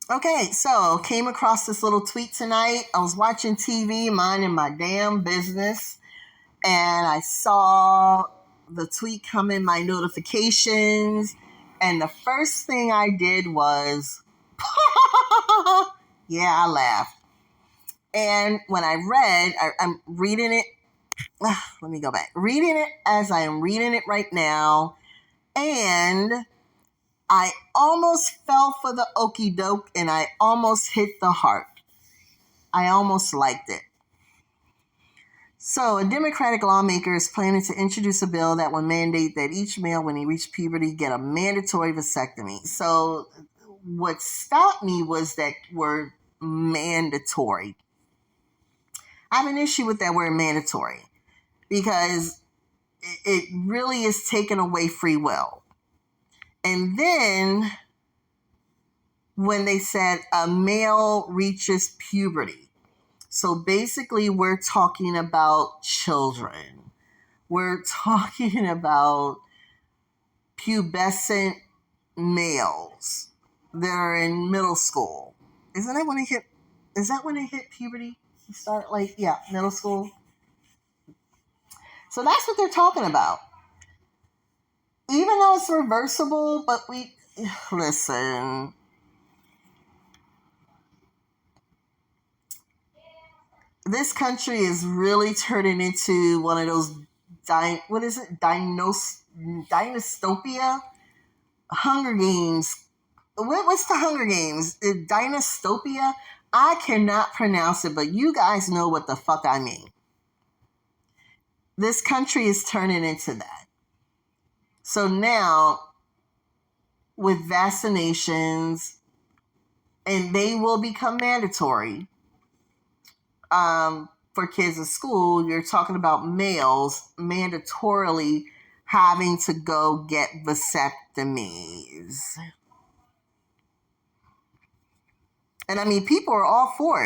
Okay, so came across this little tweet tonight. I was watching TV, minding my damn business, and I saw the tweet come in my notifications. And the first thing I did was, yeah, I laughed. And when I read, I'm reading it. Let me go back. Reading it as I am reading it right now. And I almost fell for the okey doke and I almost hit the heart. I almost liked it. So, a Democratic lawmaker is planning to introduce a bill that will mandate that each male, when he reaches puberty, get a mandatory vasectomy. So, what stopped me was that word mandatory. I have an issue with that word mandatory because it really is taking away free will. And then when they said a male reaches puberty, so basically we're talking about children. We're talking about pubescent males that are in middle school. Isn't that when they hit? Is that when they hit puberty? You start middle school. So that's what they're talking about. Even though it's reversible, but listen. This country is really turning into one of those dystopia? Hunger Games. What's the Hunger Games? Dystopia? I cannot pronounce it, but you guys know what the fuck I mean. This country is turning into that. So now, with vaccinations, and they will become mandatory for kids in school, you're talking about males mandatorily having to go get vasectomies. And I mean, people are all for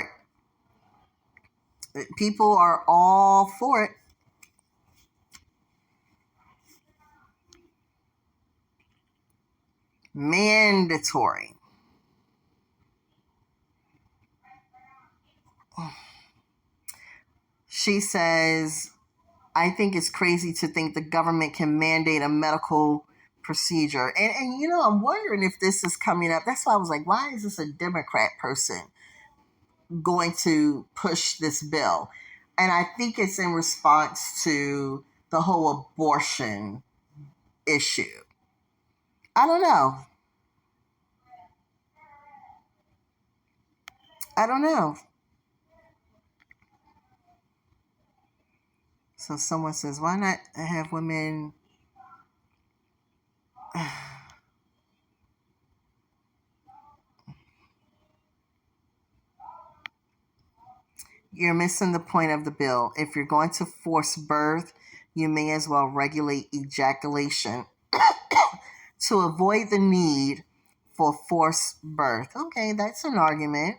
it. People are all for it. Mandatory. She says, I think it's crazy to think the government can mandate a medical procedure. And you know, I'm wondering if this is coming up. That's why I was like, why is this a Democrat person going to push this bill? And I think it's in response to the whole abortion issue. I don't know. I don't know. So someone says, why not have women... You're missing the point of the bill. If you're going to force birth, you may as well regulate ejaculation to avoid the need for forced birth. Okay, that's an argument.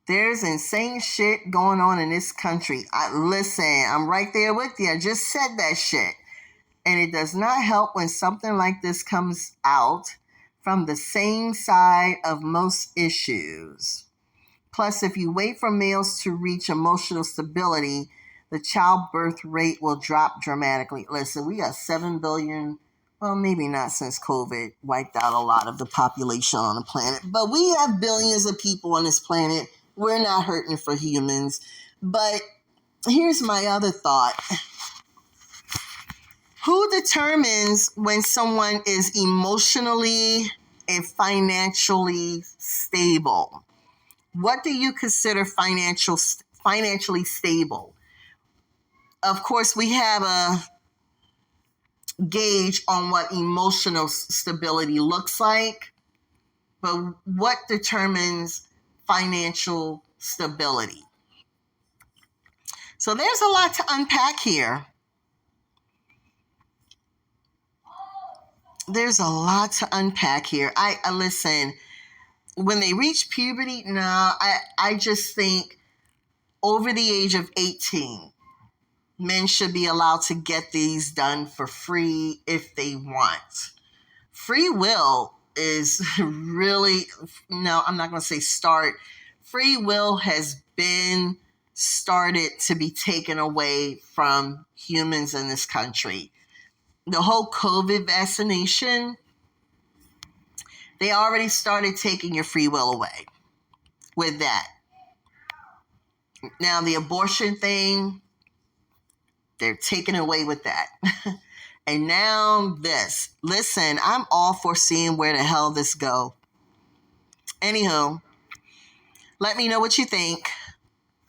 There's insane shit going on in this country. Listen, I'm right there with you. I just said that shit. And it does not help when something like this comes out from the same side of most issues. Plus, if you wait for males to reach emotional stability, the childbirth rate will drop dramatically. Listen, we got 7 billion, well, maybe not since COVID wiped out a lot of the population on the planet, but we have billions of people on this planet. We're not hurting for humans. But here's my other thought. Who determines when someone is emotionally and financially stable? What do you consider financially stable? Of course, we have a gauge on what emotional stability looks like, but what determines financial stability? So there's a lot to unpack here. There's a lot to unpack here. I listen, when they reach puberty, I just think over the age of 18, men should be allowed to get these done for free if they want. Free will is really, no, I'm not going to say start. Free will has been started to be taken away from humans in this country. The whole COVID vaccination, they already started taking your free will away with that. Now, the abortion thing, they're taking away with that. And now this. Listen, I'm all for seeing where the hell this go. Anywho, let me know what you think.